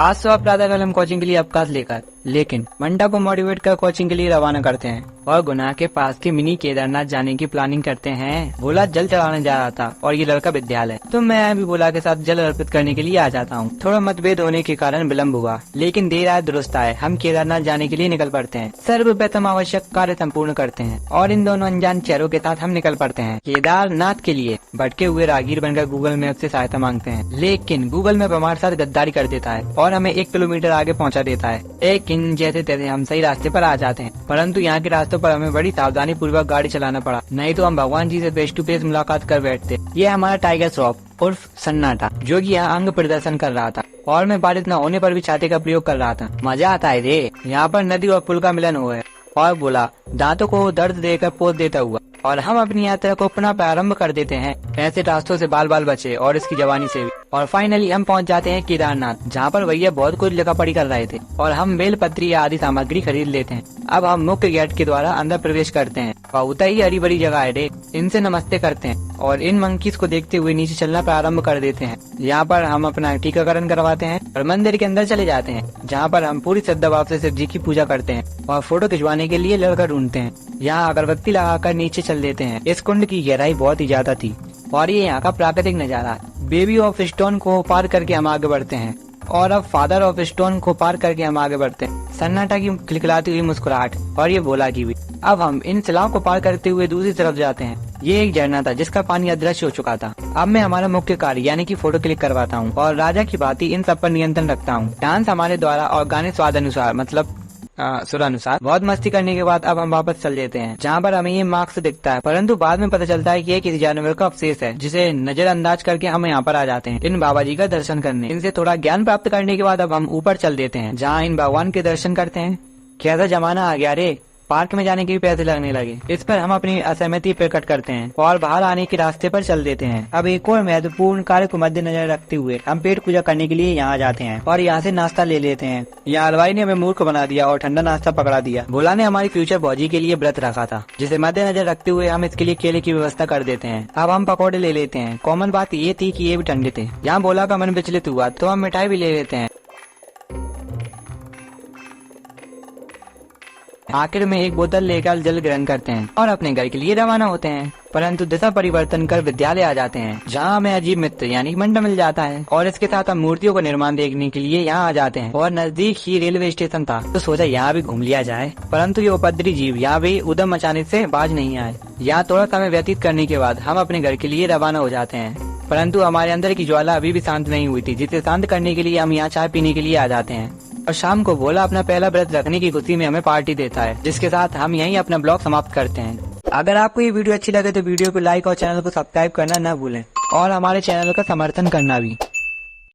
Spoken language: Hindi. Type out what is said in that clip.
आज सुबह प्रातःकाल हम कोचिंग के लिए अवकाश लेकर लेकिन मंडा को मोटिवेट कर कोचिंग के लिए रवाना करते हैं और गुना के पास के मिनी केदारनाथ जाने की प्लानिंग करते हैं। भोला जल चढ़ाने जा रहा था और ये लड़का विद्यालय, तो मैं भी भोला के साथ जल अर्पित करने के लिए आ जाता हूँ। थोड़ा मतभेद होने के कारण विलम्ब हुआ, लेकिन देर आए दुरुस्त आए। हम केदारनाथ जाने के लिए निकल पड़ते हैं, सर्वप्रथम आवश्यक कार्य संपूर्ण करते हैं और इन दोनों अनजान चेहरों के साथ हम निकल पड़ते हैं केदारनाथ के लिए। भटके हुए राहगीर बनकर गूगल मैप से सहायता मांगते हैं, लेकिन गूगल मैप हमारे साथ गद्दारी कर देता है और हमें 1 किलोमीटर आगे पहुँचा देता है। लेकिन जैसे तैसे हम सही रास्ते पर आ जाते हैं, परंतु यहाँ के रास्तों पर हमें बड़ी सावधानी पूर्वक गाड़ी चलाना पड़ा, नहीं तो हम भगवान जी से फेस टू फेस मुलाकात कर बैठते। ये हमारा टाइगर श्रॉफ उर्फ सन्नाटा, जो कि यहाँ अंग प्रदर्शन कर रहा था और मैं बारिश न होने पर भी छाते का प्रयोग कर रहा था। मजा आता है रे। यहाँ पर नदी और पुल का मिलन हुआ है और बोला दांतों को दर्द देकर पोत देता हुआ, और हम अपनी यात्रा को पुनः प्रारंभ कर देते हैं। ऐसे रास्तों से बाल बाल बचे और इसकी जवानी से भी। और फाइनली हम पहुंच जाते हैं केदारनाथ, जहां पर भैया बहुत कुछ लिखा पढ़ी कर रहे थे और हम बेलपत्री आदि सामग्री खरीद लेते हैं। अब हम मुख्य गेट के द्वारा अंदर प्रवेश करते हैं। बहुत ही हरी भरी जगह है रे। इनसे नमस्ते करते हैं और इन मंकीज को देखते हुए नीचे चलना प्रारंभ कर देते हैं। यहाँ पर हम अपना टीकाकरण करवाते हैं और मंदिर के अंदर चले जाते हैं, जहाँ पर हम पूरी श्रद्धा भाव से शिव जी की पूजा करते हैं और फोटो खिंचवाने के लिए लड़का ढूंढते हैं। यहाँ अगरबत्ती लगाकर नीचे चल देते हैं। इस कुंड की गहराई बहुत ही ज्यादा थी और ये यहाँ का प्राकृतिक नजारा। बेबी ऑफ स्टोन को पार करके हम आगे बढ़ते हैं और अब फादर ऑफ स्टोन को पार करके हम आगे बढ़ते हैं। सन्नाटा की खिलखिलाती हुई मुस्कुराहट और ये भोला की भी। अब हम इन शिलाओं को पार करते हुए दूसरी तरफ जाते हैं। ये एक झरना था जिसका पानी अदृश्य हो चुका था। अब मैं हमारा मुख्य कार्य यानी कि फोटो क्लिक करवाता हूँ और राजा की भांति इन सब पर नियंत्रण रखता हूँ। डांस हमारे द्वारा और गाने स्वाद अनुसार मतलब सुरानुसार। बहुत मस्ती करने के बाद अब हम वापस चल देते हैं, जहाँ पर हमें ये मार्क्स दिखता है, परंतु बाद में पता चलता है कि ये किसी जानवर का अवशेष है, जिसे नजरअंदाज करके हम यहाँ पर आ जाते हैं इन बाबा जी का दर्शन करने। इनसे थोड़ा ज्ञान प्राप्त करने के बाद अब हम ऊपर चल देते हैं, जहाँ इन भगवान के दर्शन करते हैं। कैसा जमाना आ गया रे, पार्क में जाने के भी पैसे लगने लगे। इस पर हम अपनी असहमति प्रकट करते हैं और बाहर आने के रास्ते पर चल देते हैं। अब एक और महत्वपूर्ण कार्य को मद्देनजर रखते हुए हम पेट पूजा करने के लिए यहाँ जाते हैं और यहाँ से नाश्ता ले लेते हैं। यहाँ हलवाई ने हमें मूर्ख बना दिया और ठंडा नाश्ता पकड़ा दिया। भोला ने हमारी फ्यूचर भौजी के लिए व्रत रखा था, जिसे मद्देनजर रखते हुए हम इसके लिए केले की व्यवस्था कर देते हैं। अब हम पकौड़े ले लेते हैं। कॉमन बात ये थी कि ये भी ठंडे थे। यहाँ भोला का मन विचलित हुआ तो हम मिठाई भी ले लेते हैं। आखिर में एक बोतल लेकर जल ग्रहण करते हैं और अपने घर के लिए रवाना होते हैं, परंतु दिशा परिवर्तन कर विद्यालय आ जाते हैं, जहाँ हमें अजीब मित्र यानी मंडा मिल जाता है और इसके साथ हम मूर्तियों का निर्माण देखने के लिए यहाँ आ जाते हैं। और नजदीक ही रेलवे स्टेशन था तो सोचा यहाँ भी घूम लिया जाए, परंतु ये उपद्रवी जीव यहाँ भी उद्यम मचाने से बाज नहीं आए। यहाँ थोड़ा समय व्यतीत करने के बाद हम अपने घर के लिए रवाना हो जाते हैं, परंतु हमारे अंदर की ज्वाला अभी भी शांत नहीं हुई थी, जिसे शांत करने के लिए हम यहाँ चाय पीने के लिए आ जाते हैं। और शाम को भोला अपना पहला व्रत रखने की खुशी में हमें पार्टी देता है, जिसके साथ हम यहीं अपना ब्लॉग समाप्त करते हैं। अगर आपको ये वीडियो अच्छी लगे तो वीडियो को लाइक और चैनल को सब्सक्राइब करना न भूलें और हमारे चैनल का समर्थन करना भी।